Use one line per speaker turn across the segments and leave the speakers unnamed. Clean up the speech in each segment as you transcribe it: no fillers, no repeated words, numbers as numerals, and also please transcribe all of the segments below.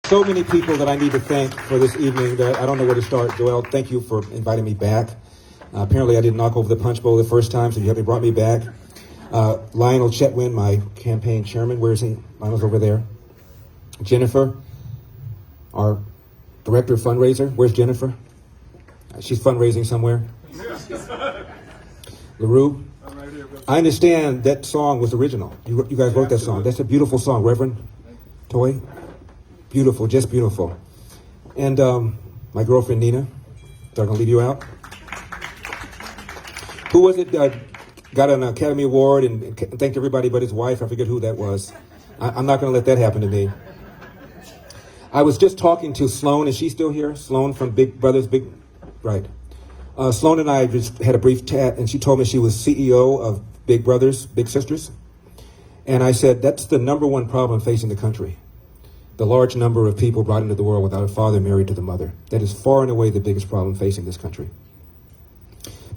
so many people that I need to thank for this evening that I don't know where to start. Joel, thank you for inviting me back. Apparently I didn't knock over the punch bowl the first time, so you haven't brought me back. Lionel Chetwin, my campaign chairman, where is he? Lionel's over there. Jennifer, our director of fundraiser. Where's Jennifer? She's fundraising somewhere. LaRue. I understand that song was original. You guys wrote that song. That's a beautiful song, Reverend Toy. Beautiful, just beautiful. And my girlfriend Nina. So I'm gonna leave you out. Who was it that got an Academy Award and thanked everybody but his wife? I forget who that was. I'm not gonna let that happen to me. I was just talking to Sloan. Is she still here? Sloan from Big Brothers Big, right? Sloan and I just had a brief chat, and she told me she was CEO of Big Brothers Big Sisters. And I said, that's the number one problem facing the country. The large number of people brought into the world without a father married to the mother. That is far and away the biggest problem facing this country.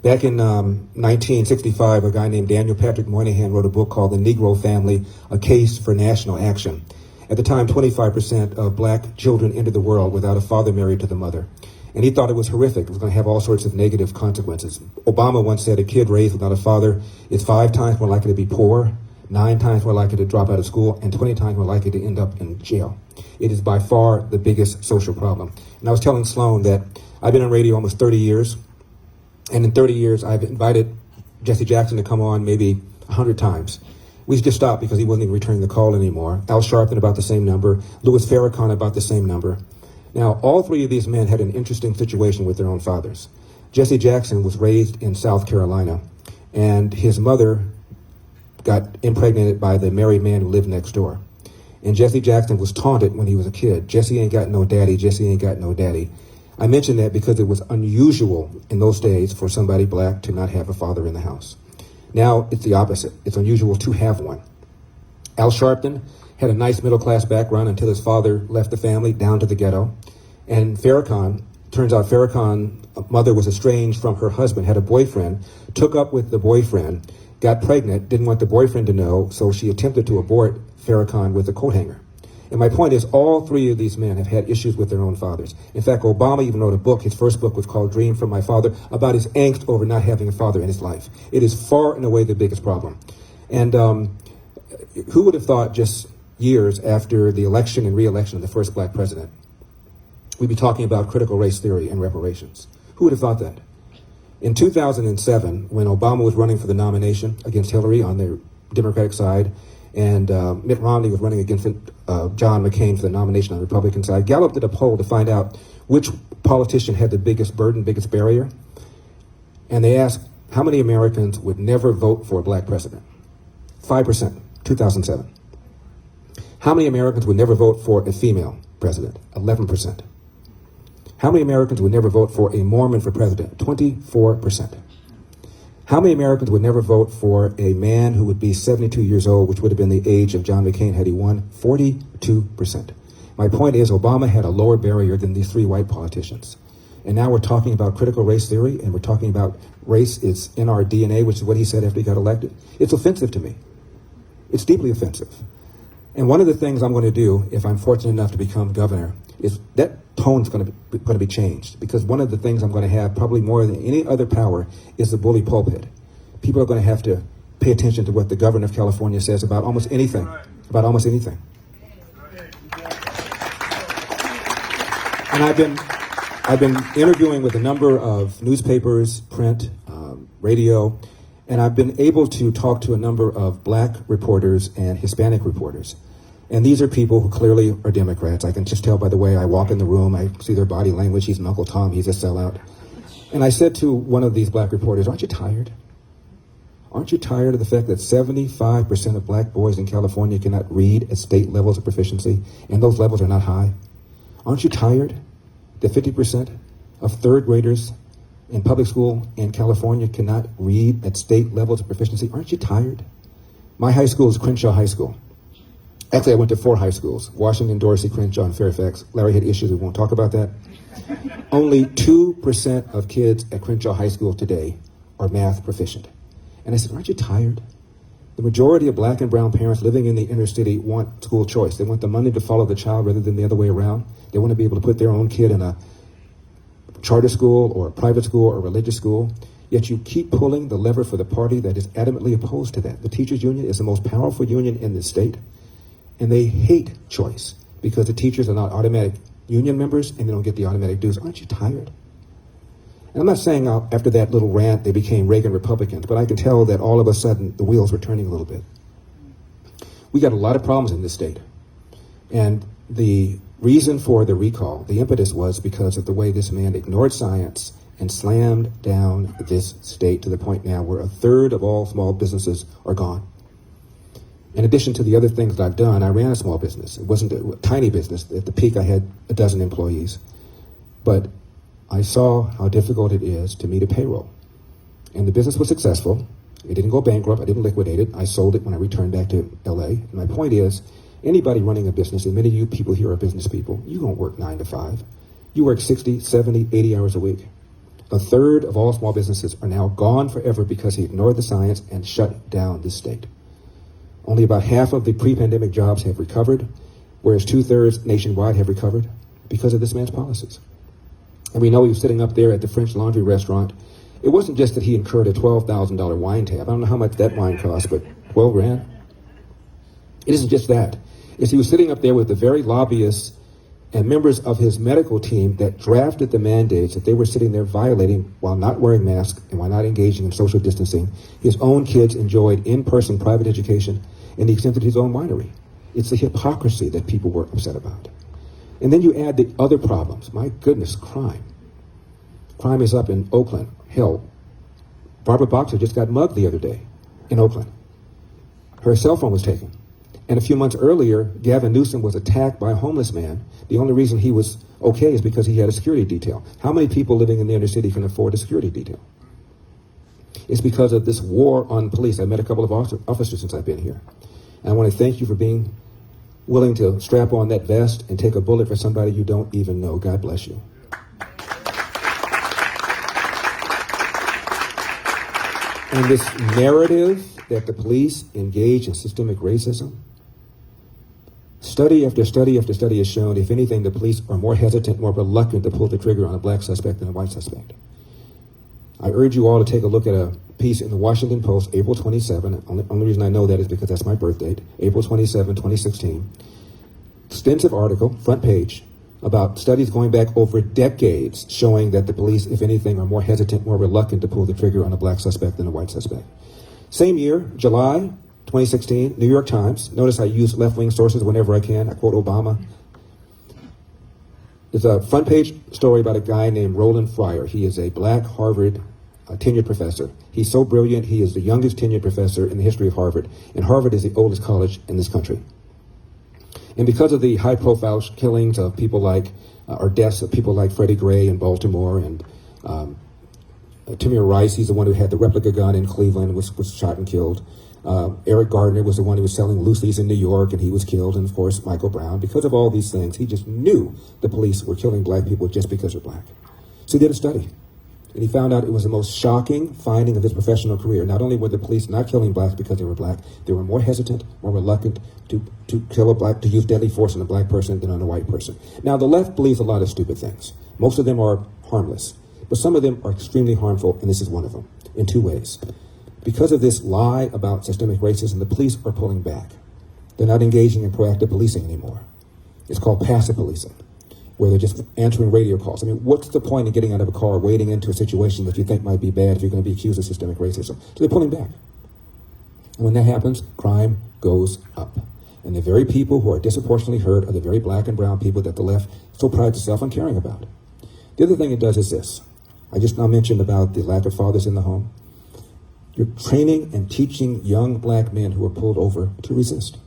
Back in 1965, a guy named Daniel Patrick Moynihan wrote a book called The Negro Family, A Case for National Action. At the time, 25% of black children entered the world without a father married to the mother. And he thought it was horrific. It was going to have all sorts of negative consequences. Obama once said a kid raised without a father is 5 times more likely to be poor, 9 times more likely to drop out of school, and 20 times more likely to end up in jail. It is by far the biggest social problem. And I was telling Sloan that I've been on radio almost 30 years, and in 30 years I've invited Jesse Jackson to come on maybe 100 times. We just stopped because he wasn't even returning the call anymore. Al Sharpton about the same number, Louis Farrakhan about the same number. Now, all 3 of these men had an interesting situation with their own fathers. Jesse Jackson was raised in South Carolina, and his mother got impregnated by the married man who lived next door. And Jesse Jackson was taunted when he was a kid. Jesse ain't got no daddy, Jesse ain't got no daddy. I mention that because it was unusual in those days for somebody black to not have a father in the house. Now it's the opposite. It's unusual to have one. Al Sharpton had a nice middle-class background until his father left the family down to the ghetto. And Farrakhan, turns out Farrakhan's mother was estranged from her husband, had a boyfriend, took up with the boyfriend, got pregnant, didn't want the boyfriend to know, so she attempted to abort Farrakhan with a coat hanger. And my point is, all 3 of these men have had issues with their own fathers. In fact, Obama even wrote a book, his first book was called Dream from My Father, about his angst over not having a father in his life. It is far and away the biggest problem. And who would have thought just years after the election and re-election of the first black president, we'd be talking about critical race theory and reparations? Who would have thought that? In 2007, when Obama was running for the nomination against Hillary on the Democratic side, and Mitt Romney was running against John McCain for the nomination on the Republican side, Gallup did a poll to find out which politician had the biggest burden, biggest barrier. And they asked how many Americans would never vote for a black president. 5%, 2007. How many Americans would never vote for a female president? 11%. How many Americans would never vote for a Mormon for president? 24%. How many Americans would never vote for a man who would be 72 years old, which would have been the age of John McCain had he won? 42%. My point is, Obama had a lower barrier than these 3 white politicians. And now we're talking about critical race theory, and we're talking about race is in our DNA, which is what he said after he got elected. It's offensive to me. It's deeply offensive. And one of the things I'm going to do, if I'm fortunate enough to become governor, is that tone's going to be changed. Because one of the things I'm going to have, probably more than any other power, is the bully pulpit. People are going to have to pay attention to what the governor of California says about almost anything. About almost anything. And I've been interviewing with a number of newspapers, print, radio, and I've been able to talk to a number of black reporters and Hispanic reporters. And these are people who clearly are Democrats. I can just tell by the way I walk in the room. I see their body language. He's an Uncle Tom. He's a sellout. And I said to one of these black reporters, aren't you tired? Aren't you tired of the fact that 75% of black boys in California cannot read at state levels of proficiency, and those levels are not high? Aren't you tired that 50% of third graders in public school in California cannot read at state levels of proficiency? Aren't you tired? My high school is Crenshaw High School. Actually, I went to 4 high schools: Washington, Dorsey, Crenshaw, and Fairfax. Larry had issues. We won't talk about that. Only 2% of kids at Crenshaw High School today are math proficient. And I said, aren't you tired? The majority of black and brown parents living in the inner city want school choice. They want the money to follow the child rather than the other way around. They want to be able to put their own kid in a charter school or a private school or a religious school. Yet you keep pulling the lever for the party that is adamantly opposed to that. The teachers union is the most powerful union in this state, and they hate choice because the teachers are not automatic union members and they don't get the automatic dues. Aren't you tired? And I'm not saying after that little rant they became Reagan Republicans, but I can tell that all of a sudden the wheels were turning a little bit. We got a lot of problems in this state. And the reason for the recall, the impetus was because of the way this man ignored science and slammed down this state to the point now where a third of all small businesses are gone. In addition to the other things that I've done, I ran a small business. It wasn't a tiny business. At the peak, I had a dozen employees. But I saw how difficult it is to meet a payroll. And the business was successful. It didn't go bankrupt. I didn't liquidate it. I sold it when I returned back to LA. And my point is, anybody running a business, and many of you people here are business people, you don't work 9 to 5. You work 60, 70, 80 hours a week. A third of all small businesses are now gone forever because he ignored the science and shut down this state. Only about half of the pre-pandemic jobs have recovered, whereas 2/3 nationwide have recovered because of this man's policies. And we know he was sitting up there at the French Laundry restaurant. It wasn't just that he incurred a $12,000 wine tab. I don't know how much that wine cost, but 12 grand. It isn't just that. It's he was sitting up there with the very lobbyists and members of his medical team that drafted the mandates that they were sitting there violating while not wearing masks and while not engaging in social distancing. His own kids enjoyed in-person private education, and he extended his own winery. It's the hypocrisy that people were upset about. And then you add the other problems. My goodness, crime. Crime is up in Oakland. Hell, Barbara Boxer just got mugged the other day in Oakland. Her cell phone was taken. And a few months earlier, Gavin Newsom was attacked by a homeless man. The only reason he was okay is because he had a security detail. How many people living in the inner city can afford a security detail? It's because of this war on police. I met a couple of officers since I've been here. And I want to thank you for being willing to strap on that vest and take a bullet for somebody you don't even know. God bless you. And this narrative that the police engage in systemic racism, study after study after study has shown, if anything, the police are more hesitant, more reluctant to pull the trigger on a black suspect than a white suspect. I urge you all to take a look at a piece in the Washington Post, April 27. Only reason I know that is because that's my birth date, April 27, 2016. Extensive article, front page, about studies going back over decades showing that the police, if anything, are more hesitant, more reluctant to pull the trigger on a black suspect than a white suspect. Same year, July 2016, New York Times. Notice I use left-wing sources whenever I can. I quote Obama. There's a front page story about a guy named Roland Fryer. He is a black Harvard tenured professor. He's so brilliant, he is the youngest tenured professor in the history of Harvard. And Harvard is the oldest college in this country. And because of the high-profile killings of people like, or deaths of people like Freddie Gray in Baltimore and Tamir Rice, he's the one who had the replica gun in Cleveland, was shot and killed. Eric Gardner was the one who was selling loose-leaf in New York, and he was killed. And, of course, Michael Brown. Because of all these things, he just knew the police were killing black people just because they're black. So he did a study. And he found out it was the most shocking finding of his professional career. Not only were the police not killing blacks because they were black, they were more hesitant, more reluctant to kill a black, to use deadly force on a black person than on a white person. Now, the left believes a lot of stupid things. Most of them are harmless. But some of them are extremely harmful, and this is one of them, in two ways. Because of this lie about systemic racism, the police are pulling back. They're not engaging in proactive policing anymore. It's called passive policing, where they're just answering radio calls. I mean, what's the point of getting out of a car, wading into a situation that you think might be bad if you're going to be accused of systemic racism? So they're pulling back. And when that happens, crime goes up. And the very people who are disproportionately hurt are the very black and brown people that the left so prides itself on caring about. The other thing it does is this. I just now mentioned about the lack of fathers in the home. You're training and teaching young black men who are pulled over to resist.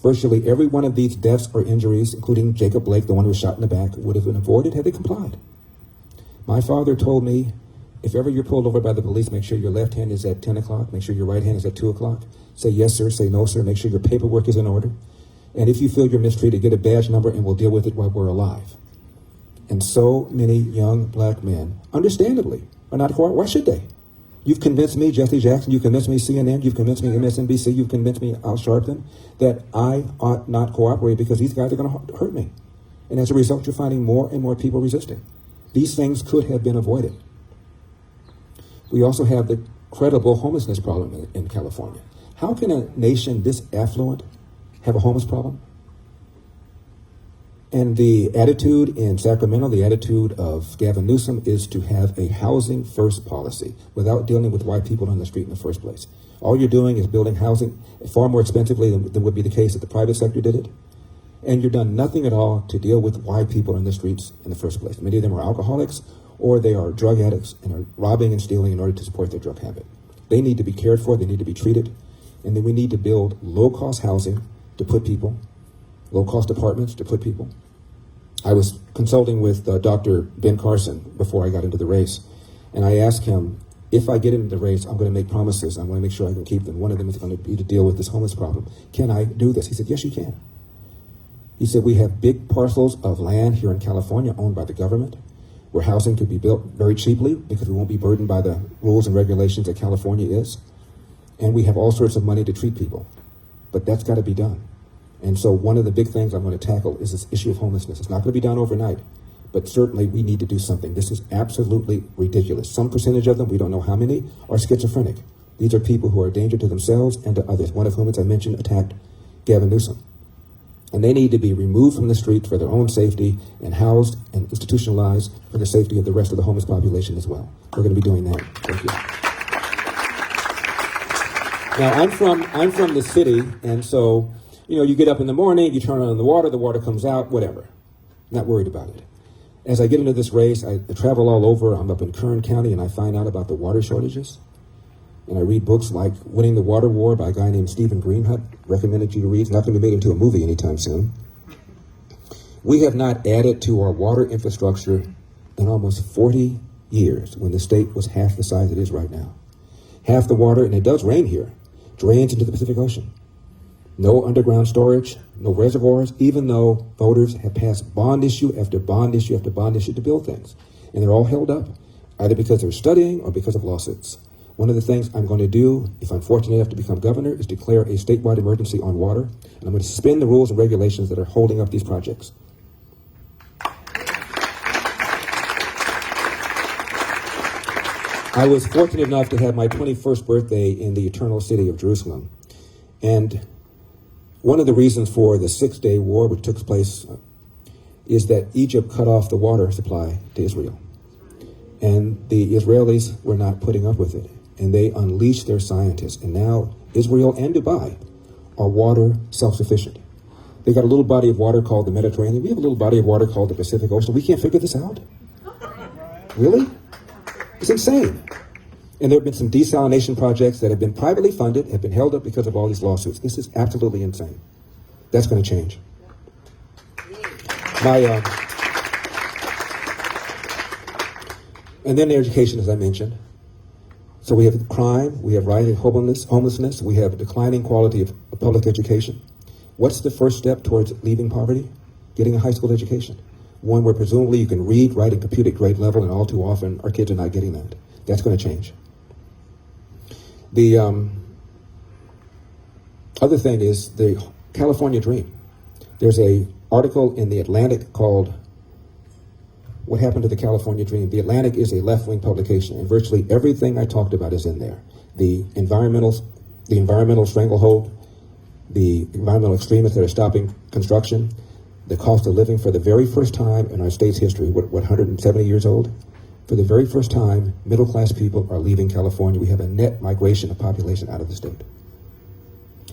Virtually every one of these deaths or injuries, including Jacob Blake, the one who was shot in the back, would have been avoided had they complied. My father told me, if ever you're pulled over by the police, make sure your left hand is at 10 o'clock, make sure your right hand is at 2 o'clock. Say yes, sir, say no, sir, make sure your paperwork is in order. And if you feel you're mistreated, get a badge number and we'll deal with it while we're alive. And so many young black men, understandably, are not, why should they? You've convinced me, Jesse Jackson, you've convinced me, CNN, you've convinced me, MSNBC, you've convinced me, Al Sharpton, that I ought not cooperate because these guys are going to hurt me. And as a result, you're finding more and more people resisting. These things could have been avoided. We also have the credible homelessness problem in California. How can a nation this affluent have a homeless problem? And the attitude in Sacramento, the attitude of Gavin Newsom is to have a housing first policy without dealing with why people are on the street in the first place. All you're doing is building housing far more expensively than would be the case if the private sector did it. And you've done nothing at all to deal with why people are in the streets in the first place. Many of them are alcoholics or they are drug addicts and are robbing and stealing in order to support their drug habit. They need to be cared for, they need to be treated, and then we need to build low-cost housing to put people, low-cost apartments to put people. I was consulting with Dr. Ben Carson before I got into the race, and I asked him, if I get into the race, I'm going to make promises. I'm going to make sure I can keep them. One of them is going to be to deal with this homeless problem. Can I do this? He said, yes, you can. He said, we have big parcels of land here in California owned by the government where housing could be built very cheaply because we won't be burdened by the rules and regulations that California is. And we have all sorts of money to treat people. But that's got to be done. And so one of the big things I'm going to tackle is this issue of homelessness. It's not going to be done overnight, but certainly we need to do something. This is absolutely ridiculous. Some percentage of them, we don't know how many, are schizophrenic. These are people who are a danger to themselves and to others, one of whom, as I mentioned, attacked Gavin Newsom. And they need to be removed from the streets for their own safety and housed and institutionalized for the safety of the rest of the homeless population as well. We're going to be doing that. Thank you. Now, I'm from the city, and so, you know, you get up in the morning, you turn on the water comes out, whatever. Not worried about it. As I get into this race, I travel all over. I'm up in Kern County, and I find out about the water shortages. And I read books like Winning the Water War by a guy named Stephen Greenhut, recommended you to read. It's not going to be made into a movie anytime soon. We have not added to our water infrastructure in almost 40 years when the state was half the size it is right now. Half the water, and it does rain here, drains into the Pacific Ocean. No underground storage, no reservoirs, even though voters have passed bond issue after bond issue after bond issue to build things. And they're all held up, either because they're studying or because of lawsuits. One of the things I'm going to do, if I'm fortunate enough to become governor, is declare a statewide emergency on water, and I'm going to suspend the rules and regulations that are holding up these projects. I was fortunate enough to have my 21st birthday in the eternal city of Jerusalem. And one of the reasons for the Six-Day War, which took place, is that Egypt cut off the water supply to Israel. And the Israelis were not putting up with it. And they unleashed their scientists. And now Israel and Dubai are water self-sufficient. They got a little body of water called the Mediterranean. We have a little body of water called the Pacific Ocean. We can't figure this out? Really? It's insane. And there have been some desalination projects that have been privately funded, have been held up because of all these lawsuits. This is absolutely insane. That's going to change. And then the education, as I mentioned. So we have crime, we have rising homelessness, we have a declining quality of public education. What's the first step towards leaving poverty? Getting a high school education. One where presumably you can read, write, and compute at grade level, and all too often our kids are not getting that. That's going to change. The other thing is the California Dream. There's an article in The Atlantic called What Happened to the California Dream. The Atlantic is a left-wing publication, and virtually everything I talked about is in there. The environmental stranglehold, the environmental extremists that are stopping construction, the cost of living for the very first time in our state's history, what 170 years old? For the very first time, middle-class people are leaving California. We have a net migration of population out of the state.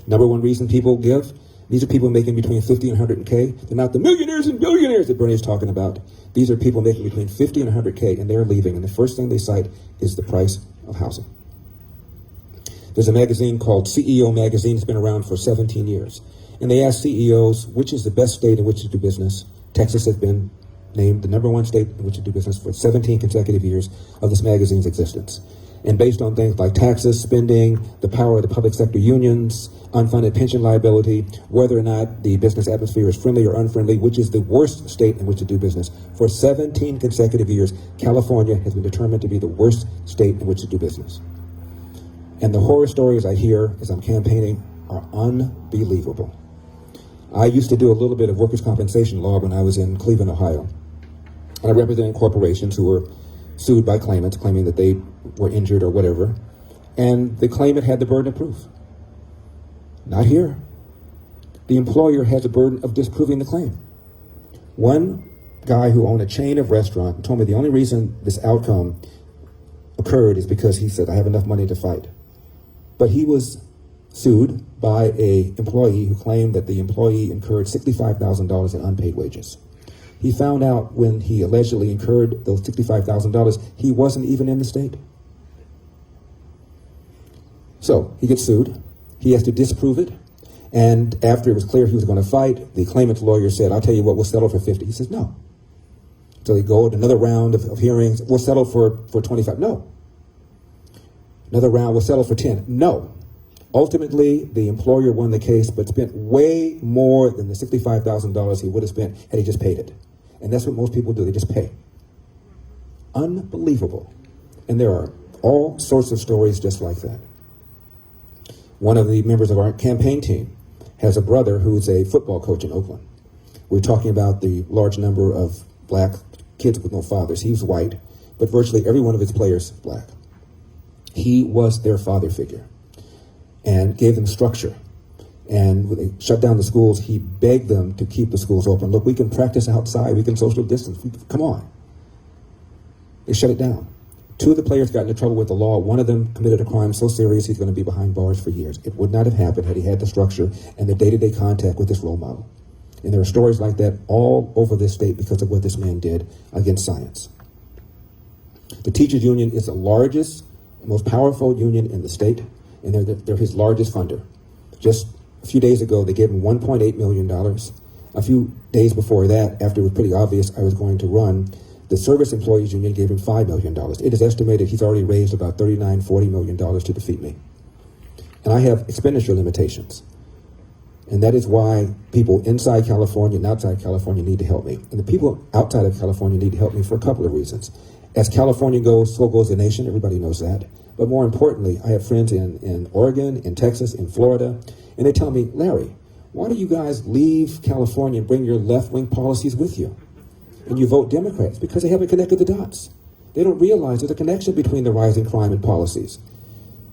Number one reason people give, these are people making between 50 and 100K. They're not the millionaires and billionaires that Bernie's talking about. These are people making between 50 and 100K, and they're leaving. And the first thing they cite is the price of housing. There's a magazine called CEO Magazine. It's been around for 17 years. And they ask CEOs, which is the best state in which to do business? Texas has been named the number one state in which to do business for 17 consecutive years of this magazine's existence. And based on things like taxes, spending, the power of the public sector unions, unfunded pension liability, whether or not the business atmosphere is friendly or unfriendly, which is the worst state in which to do business. For 17 consecutive years, California has been determined to be the worst state in which to do business. And the horror stories I hear as I'm campaigning are unbelievable. I used to do a little bit of workers' compensation law when I was in Cleveland, Ohio. And I represented corporations who were sued by claimants, claiming that they were injured or whatever. And the claimant had the burden of proof. Not here. The employer has the burden of disproving the claim. One guy who owned a chain of restaurants told me the only reason this outcome occurred is because he said, I have enough money to fight. But he was sued by an employee who claimed that the employee incurred $65,000 in unpaid wages. He found out when he allegedly incurred those $65,000, he wasn't even in the state. So he gets sued. He has to disprove it. And after it was clear he was going to fight, the claimant's lawyer said, I'll tell you what, we'll settle for 50. He says, no. So they go to another round of hearings. We'll settle for 25. No. Another round, we'll settle for 10. No. Ultimately, the employer won the case, but spent way more than the $65,000 he would have spent had he just paid it. And that's what most people do. They just pay. Unbelievable. And there are all sorts of stories just like that. One of the members of our campaign team has a brother who's a football coach in Oakland. We're talking about the large number of black kids with no fathers. He was white, but virtually every one of his players black. He was their father figure and gave them structure. And when they shut down the schools, he begged them to keep the schools open. Look, we can practice outside. We can social distance. Come on. They shut it down. Two of the players got into trouble with the law. One of them committed a crime so serious he's going to be behind bars for years. It would not have happened had he had the structure and the day-to-day contact with this role model. And there are stories like that all over this state because of what this man did against science. The teachers union is the largest, most powerful union in the state, and they're his largest funder. Just a few days ago, they gave him $1.8 million. A few days before that, after it was pretty obvious I was going to run, the Service Employees Union gave him $5 million. It is estimated he's already raised about $39-40 million to defeat me. And I have expenditure limitations. And that is why people inside California and outside California need to help me. And the people outside of California need to help me for a couple of reasons. As California goes, so goes the nation. Everybody knows that. But more importantly, I have friends in Oregon, in Texas, in Florida, and they tell me, Larry, why do you guys leave California and bring your left-wing policies with you? And you vote Democrats? Because they haven't connected the dots. They don't realize there's a connection between the rising crime and policies,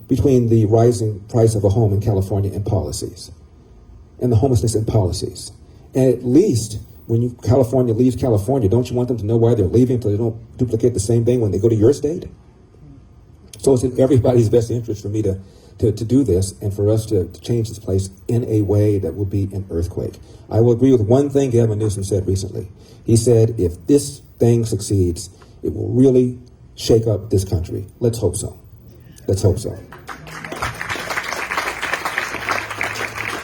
between the rising price of a home in California and policies, and the homelessness and policies. And at least when California leaves California, don't you want them to know why they're leaving so they don't duplicate the same thing when they go to your state? So it's in everybody's best interest for me to do this and for us to change this place in a way that will be an earthquake. I will agree with one thing Gavin Newsom said recently. He said, if this thing succeeds, it will really shake up this country. Let's hope so. Let's hope so.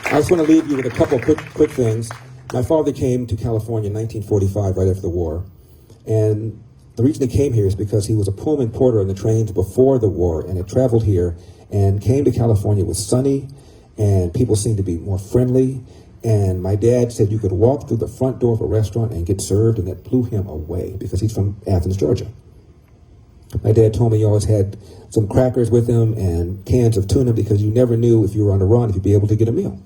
I just want to leave you with a couple quick things. My father came to California in 1945, right after the war. And the reason he came here is because he was a Pullman porter on the trains before the war and had traveled here and came to California. It was sunny and people seemed to be more friendly. And my dad said you could walk through the front door of a restaurant and get served, and that blew him away because he's from Athens, Georgia. My dad told me he always had some crackers with him and cans of tuna because you never knew if you were on the run if you'd be able to get a meal.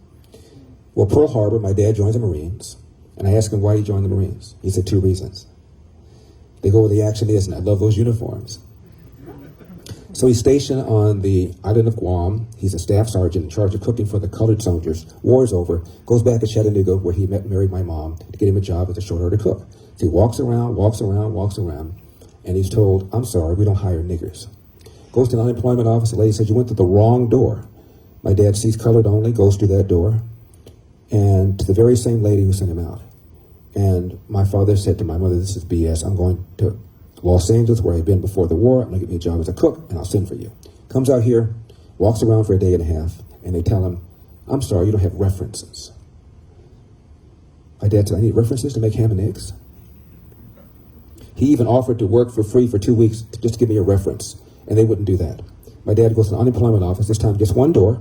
Well, Pearl Harbor, my dad joins the Marines, and I asked him why he joined the Marines. He said 2 reasons. They go where the action is, and I love those uniforms. So he's stationed on the island of Guam. He's a staff sergeant in charge of cooking for the colored soldiers. War's over, goes back to Chattanooga where he married my mom to get him a job as a short order cook. So he walks around, and he's told, I'm sorry, we don't hire niggers. Goes to the unemployment office, the lady says, you went to the wrong door. My dad sees colored only, goes through that door, and to the very same lady who sent him out. And my father said to my mother, this is BS. I'm going to Los Angeles, where I'd been before the war. I'm going to get me a job as a cook, and I'll send for you. Comes out here, walks around for a day and a half, and they tell him, I'm sorry, you don't have references. My dad said, I need references to make ham and eggs? He even offered to work for free for 2 weeks just to give me a reference, and they wouldn't do that. My dad goes to the unemployment office, this time just one door,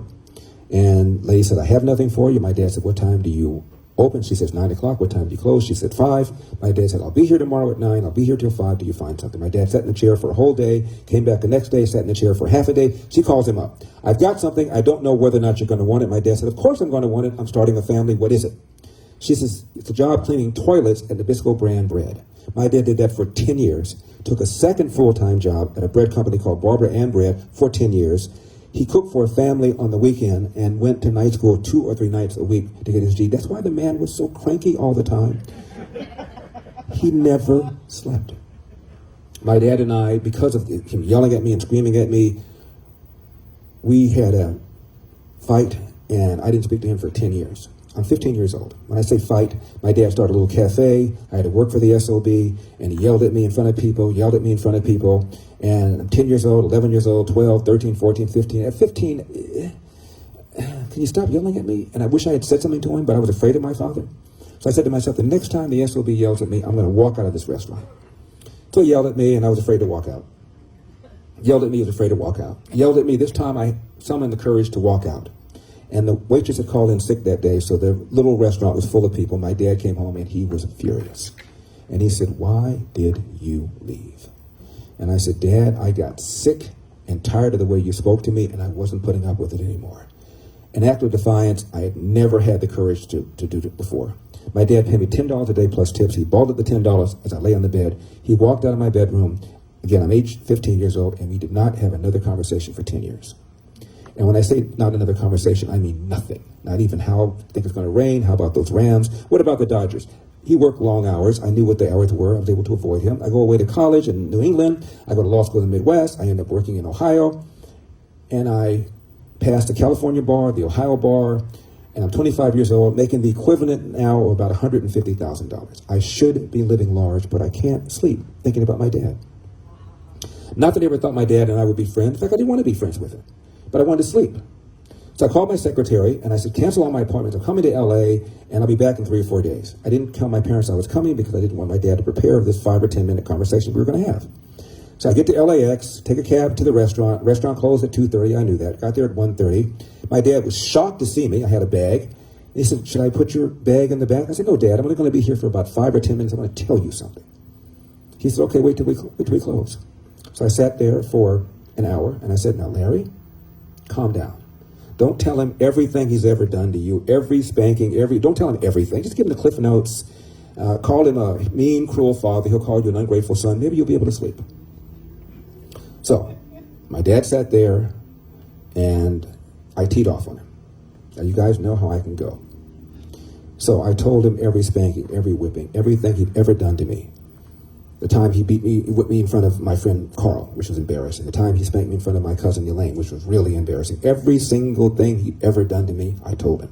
and lady said, I have nothing for you. My dad said, what time do you open? She says, 9 o'clock. What time do you close? She said, 5. My dad said, I'll be here tomorrow at 9. I'll be here till 5. Do you find something? My dad sat in the chair for a whole day, came back the next day, sat in the chair for half a day. She calls him up. I've got something. I don't know whether or not you're going to want it. My dad said, of course I'm going to want it. I'm starting a family. What is it? She says, it's a job cleaning toilets at Nabisco brand bread. My dad did that for 10 years, took a second full-time job at a bread company called Barbara Ann Bread for 10 years. He cooked for a family on the weekend and went to night school 2 or 3 nights a week to get his G. That's why the man was so cranky all the time. He never slept. My dad and I, because of him yelling at me and screaming at me, we had a fight, and I didn't speak to him for 10 years. I'm 15 years old. When I say fight, my dad started a little cafe. I had to work for the SOB, and he yelled at me in front of people, and I'm 10 years old, 11 years old, 12, 13, 14, 15. At 15, can you stop yelling at me? And I wish I had said something to him, but I was afraid of my father. So I said to myself, the next time the SOB yells at me, I'm going to walk out of this restaurant. So he yelled at me, and I was afraid to walk out. Yelled at me, was afraid to walk out. Yelled at me. This time I summoned the courage to walk out. And the waitress had called in sick that day, so the little restaurant was full of people. My dad came home, and he was furious. And he said, why did you leave? And I said, Dad, I got sick and tired of the way you spoke to me, and I wasn't putting up with it anymore. An act of defiance I had never had the courage to do it before. My dad paid me $10 a day plus tips. He balled at the $10 as I lay on the bed. He walked out of my bedroom. Again, I'm age 15 years old, and we did not have another conversation for 10 years. And when I say not another conversation, I mean nothing. Not even how I think it's going to rain. How about those Rams? What about the Dodgers? He worked long hours. I knew what the hours were. I was able to avoid him. I go away to college in New England. I go to law school in the Midwest. I end up working in Ohio. And I passed the California bar, the Ohio bar, and I'm 25 years old, making the equivalent now of about $150,000. I should be living large, but I can't sleep thinking about my dad. Not that I ever thought my dad and I would be friends. In fact, I didn't want to be friends with him. But I wanted to sleep. So I called my secretary and I said, cancel all my appointments. I'm coming to LA and I'll be back in 3 or 4 days. I didn't tell my parents I was coming because I didn't want my dad to prepare for this 5 or 10 minute conversation we were going to have. So I get to LAX, take a cab to the restaurant. Restaurant closed at 2:30. I knew that. Got there at 1:30. My dad was shocked to see me. I had a bag. He said, should I put your bag in the back? I said, no, Dad, I'm only going to be here for about 5 or 10 minutes. I want to tell you something. He said, okay, wait till we close. So I sat there for an hour and I said, now, Larry, calm down. Don't tell him everything he's ever done to you, every spanking, don't tell him everything. Just give him the Cliff Notes. Call him a mean, cruel father. He'll call you an ungrateful son. Maybe you'll be able to sleep. So my dad sat there and I teed off on him. Now you guys know how I can go. So I told him every spanking, every whipping, everything he'd ever done to me. The time he whipped me in front of my friend Carl, which was embarrassing. The time he spanked me in front of my cousin Elaine, which was really embarrassing. Every single thing he'd ever done to me, I told him.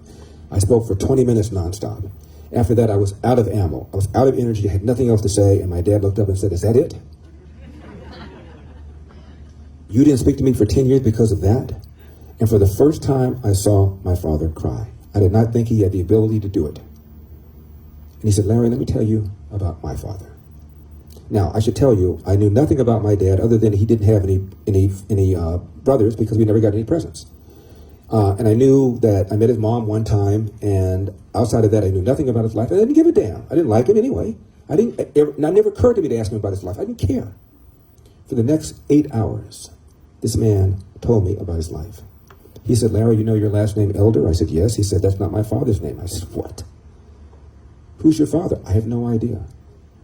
I spoke for 20 minutes nonstop. After that, I was out of ammo. I was out of energy. I had nothing else to say. And my dad looked up and said, is that it? You didn't speak to me for 10 years because of that? And for the first time, I saw my father cry. I did not think he had the ability to do it. And he said, Larry, let me tell you about my father. Now, I should tell you, I knew nothing about my dad other than he didn't have any brothers because we never got any presents. And I knew that I met his mom one time, and outside of that, I knew nothing about his life. I didn't give a damn. I didn't like him anyway. It never occurred to me to ask him about his life. I didn't care. For the next 8 hours, this man told me about his life. He said, Larry, you know your last name Elder? I said, yes. He said, that's not my father's name. I said, what? Who's your father? I have no idea.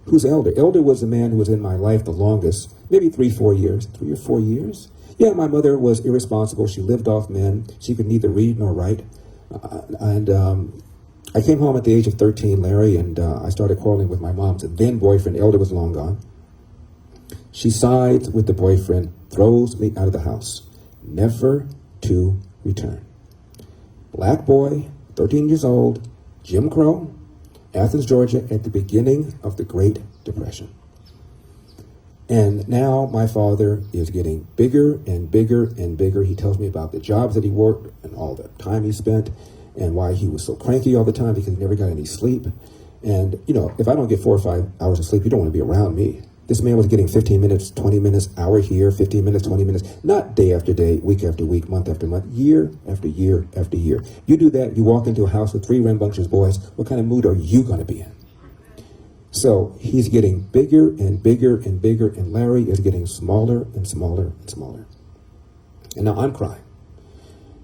Who's Elder? Elder was the man who was in my life the longest, maybe 3 or 4 years. 3 or 4 years? Yeah, my mother was irresponsible. She lived off men. She could neither read nor write. I came home at the age of 13, Larry, and I started quarreling with my mom's then boyfriend. Elder was long gone. She sides with the boyfriend, throws me out of the house, never to return. Black boy, 13 years old, Jim Crow, Athens, Georgia, at the beginning of the Great Depression. And now my father is getting bigger and bigger and bigger. He tells me about the jobs that he worked and all the time he spent and why he was so cranky all the time because he never got any sleep. And, you know, if I don't get 4 or 5 hours of sleep, you don't want to be around me. This man was getting 15 minutes, 20 minutes, hour here, 15 minutes, 20 minutes, not day after day, week after week, month after month, year after year after year. You do that, you walk into a house with 3 rambunctious boys, what kind of mood are you going to be in? So he's getting bigger and bigger and bigger, and Larry is getting smaller and smaller and smaller. And now I'm crying.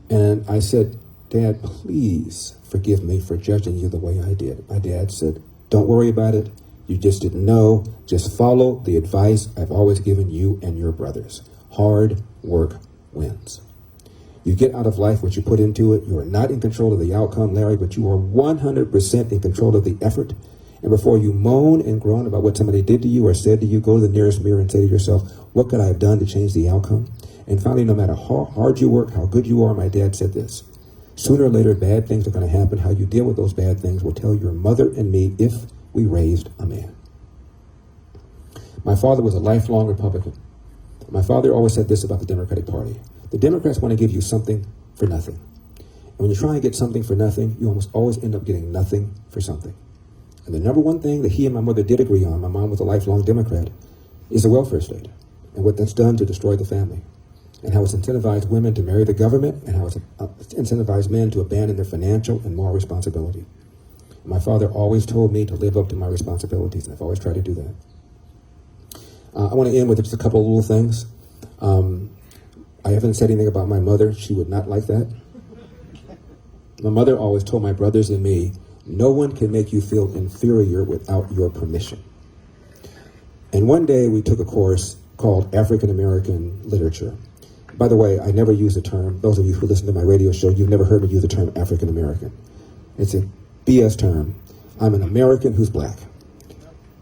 And I said, Dad, please forgive me for judging you the way I did. My dad said, don't worry about it. You just didn't know. Just follow the advice I've always given you and your brothers. Hard work wins. You get out of life what you put into it. You are not in control of the outcome, Larry, but you are 100% in control of the effort. And before you moan and groan about what somebody did to you or said to you, go to the nearest mirror and say to yourself, what could I have done to change the outcome? And finally, no matter how hard you work, how good you are, my dad said this, sooner or later, bad things are going to happen. How you deal with those bad things will tell your mother and me if we raised a man. My father was a lifelong Republican. My father always said this about the Democratic Party. The Democrats want to give you something for nothing. And when you try and get something for nothing, you almost always end up getting nothing for something. And the number one thing that he and my mother did agree on, my mom was a lifelong Democrat, is the welfare state and what that's done to destroy the family, and how it's incentivized women to marry the government, and how it's incentivized men to abandon their financial and moral responsibility. My father always told me to live up to my responsibilities, and I've always tried to do that. I want to end with just a couple of little things. I haven't said anything about my mother. She would not like that. My mother always told my brothers and me, no one can make you feel inferior without your permission. And one day we took a course called African American Literature. By the way, I never use the term. Those of you who listen to my radio show, you've never heard me use the term African American. It's a BS term. I'm an American who's black.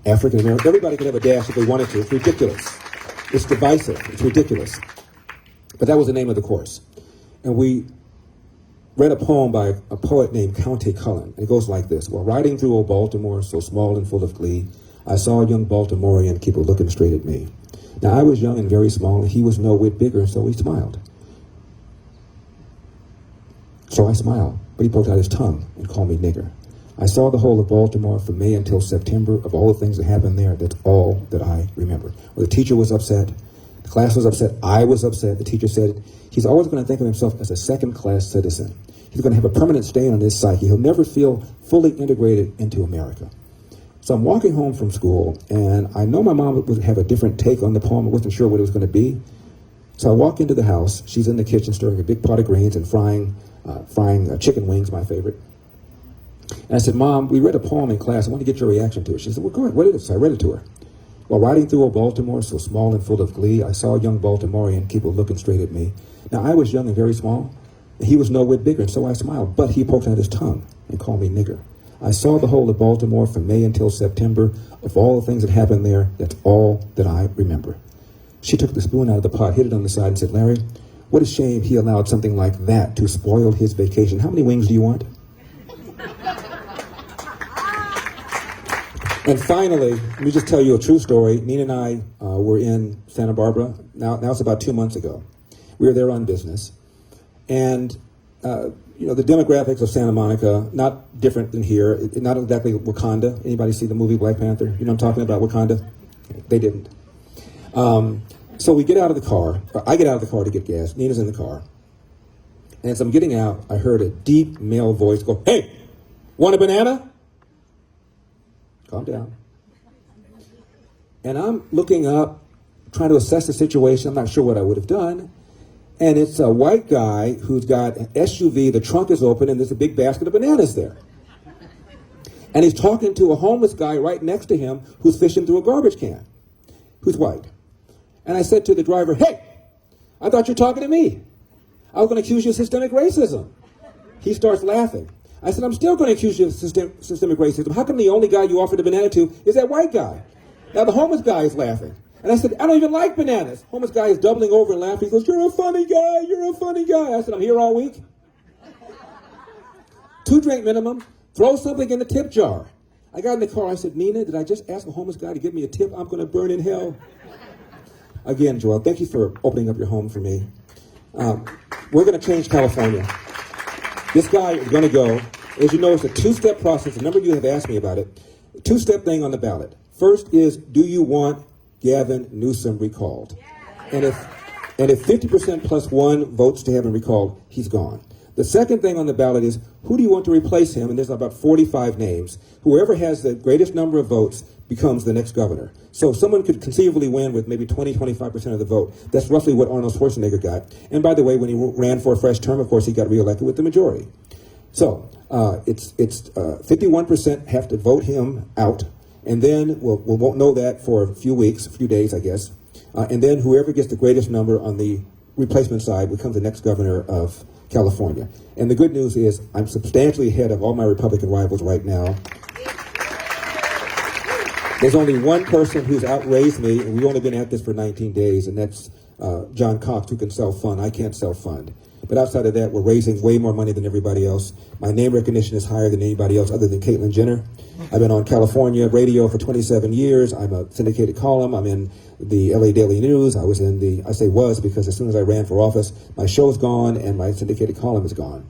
African American. Everybody could have a dash if they wanted to. It's ridiculous. It's divisive. It's ridiculous. But that was the name of the course. And we read a poem by a poet named Countee Cullen. And it goes like this. While riding through old Baltimore, so small and full of glee, I saw a young Baltimorean keep looking straight at me. Now, I was young and very small, and he was no whit bigger, and so he smiled. So I smiled, but he poked out his tongue and called me nigger. I saw the whole of Baltimore from May until September. Of all the things that happened there, that's all that I remember. Well, the teacher was upset. The class was upset. I was upset. The teacher said he's always going to think of himself as a second-class citizen. He's going to have a permanent stain on his psyche. He'll never feel fully integrated into America. So I'm walking home from school, and I know my mom would have a different take on the poem. I wasn't sure what it was going to be. So I walk into the house. She's in the kitchen stirring a big pot of greens and frying chicken wings, my favorite. And I said, Mom, we read a poem in class. I want to get your reaction to it. She said, well, go ahead. What is it? So I read it to her. While riding through old Baltimore, so small and full of glee, I saw a young Baltimorean keep looking straight at me. Now, I was young and very small. He was no whit bigger, and so I smiled. But he poked out his tongue and called me nigger. I saw the whole of Baltimore from May until September. Of all the things that happened there, that's all that I remember. She took the spoon out of the pot, hit it on the side, and said, Larry, what a shame he allowed something like that to spoil his vacation. How many wings do you want? And finally, let me just tell you a true story. Nina and I were in Santa Barbara. Now it's about 2 months ago. We were there on business. And the demographics of Santa Monica, not different than here. Not exactly Wakanda. Anybody see the movie Black Panther? You know what I'm talking about, Wakanda? They didn't. So we get out of the car. I get out of the car to get gas. Nina's in the car. And as I'm getting out, I heard a deep male voice go, hey, want a banana? Calm down. And I'm looking up, trying to assess the situation. I'm not sure what I would have done. And it's a white guy who's got an SUV, the trunk is open, and there's a big basket of bananas there. And he's talking to a homeless guy right next to him who's fishing through a garbage can, who's white. And I said to the driver, hey, I thought you were talking to me. I was going to accuse you of systemic racism. He starts laughing. I said, I'm still going to accuse you of systemic racism. How come the only guy you offered a banana to is that white guy? Now the homeless guy is laughing. And I said, I don't even like bananas. Homeless guy is doubling over and laughing. He goes, you're a funny guy. You're a funny guy. I said, I'm here all week. 2-drink minimum. Throw something in the tip jar. I got in the car. I said, Nina, did I just ask a homeless guy to give me a tip? I'm going to burn in hell. Again, Joel, thank you for opening up your home for me. We're going to change California. This guy is going to go. As you know, it's a 2-step process. A number of you have asked me about it. 2-step thing on the ballot. First is, do you want Gavin Newsom recalled. And if 50% plus one votes to have him recalled, he's gone. The second thing on the ballot is, who do you want to replace him? And there's about 45 names. Whoever has the greatest number of votes becomes the next governor. So someone could conceivably win with maybe 20-25% of the vote. That's roughly what Arnold Schwarzenegger got. And by the way, when he ran for a fresh term, of course, he got reelected with the majority. So it's 51% have to vote him out. And then we won't know that for a few weeks, a few days, I guess. And then whoever gets the greatest number on the replacement side becomes the next governor of California. And the good news is I'm substantially ahead of all my Republican rivals right now. There's only one person who's outraised me, and we've only been at this for 19 days, and that's John Cox, who can self-fund. I can't self-fund. But outside of that, we're raising way more money than everybody else. My name recognition is higher than anybody else other than Caitlyn Jenner. I've been on California radio for 27 years. I'm a syndicated column. I'm in the LA Daily News. I say was because as soon as I ran for office, my show's gone and my syndicated column is gone.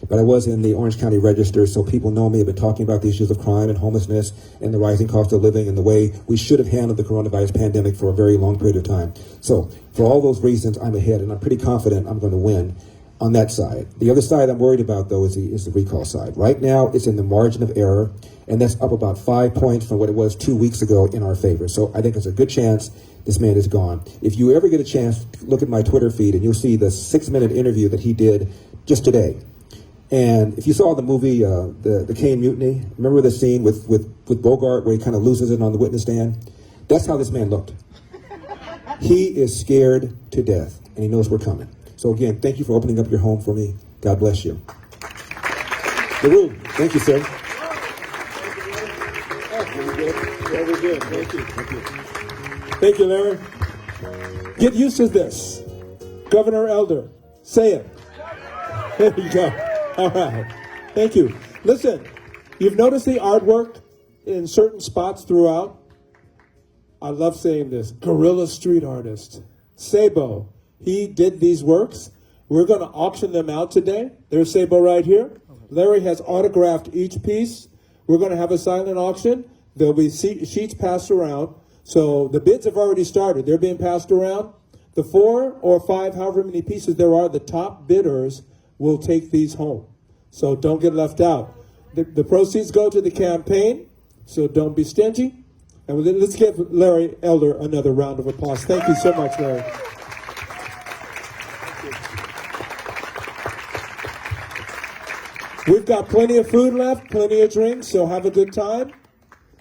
But I was in the Orange County Register, so people know me. I've been talking about the issues of crime and homelessness and the rising cost of living and the way we should have handled the coronavirus pandemic for a very long period of time. So for all those reasons, I'm ahead, and I'm pretty confident I'm going to win on that side. The other side I'm worried about, though, is the recall side. Right now, it's in the margin of error, and that's up about 5 points from what it was 2 weeks ago in our favor. So I think there's a good chance this man is gone. If you ever get a chance, look at my Twitter feed, and you'll see the 6-minute interview that he did just today. And if you saw the movie, the Caine Mutiny, remember the scene with Bogart where he kind of loses it on the witness stand? That's how this man looked. He is scared to death, and he knows we're coming. So again, thank you for opening up your home for me. God bless you. The room. Thank you, sir.
Very good. Thank you. Thank you, Larry. Get used to this. Governor Elder. Say it. There you go. All right. Thank you. Listen, you've noticed the artwork in certain spots throughout. I love saying this. Guerrilla street artist. Sabo. He did these works. We're going to auction them out today. There's Sabo right here. Larry has autographed each piece. We're going to have a silent auction. There'll be sheets passed around. So the bids have already started. They're being passed around. The 4 or 5, however many pieces there are, the top bidders will take these home. So don't get left out. The proceeds go to the campaign, so don't be stingy. And let's give Larry Elder another round of applause. Thank you so much, Larry. We've got plenty of food left, plenty of drinks, so have a good time.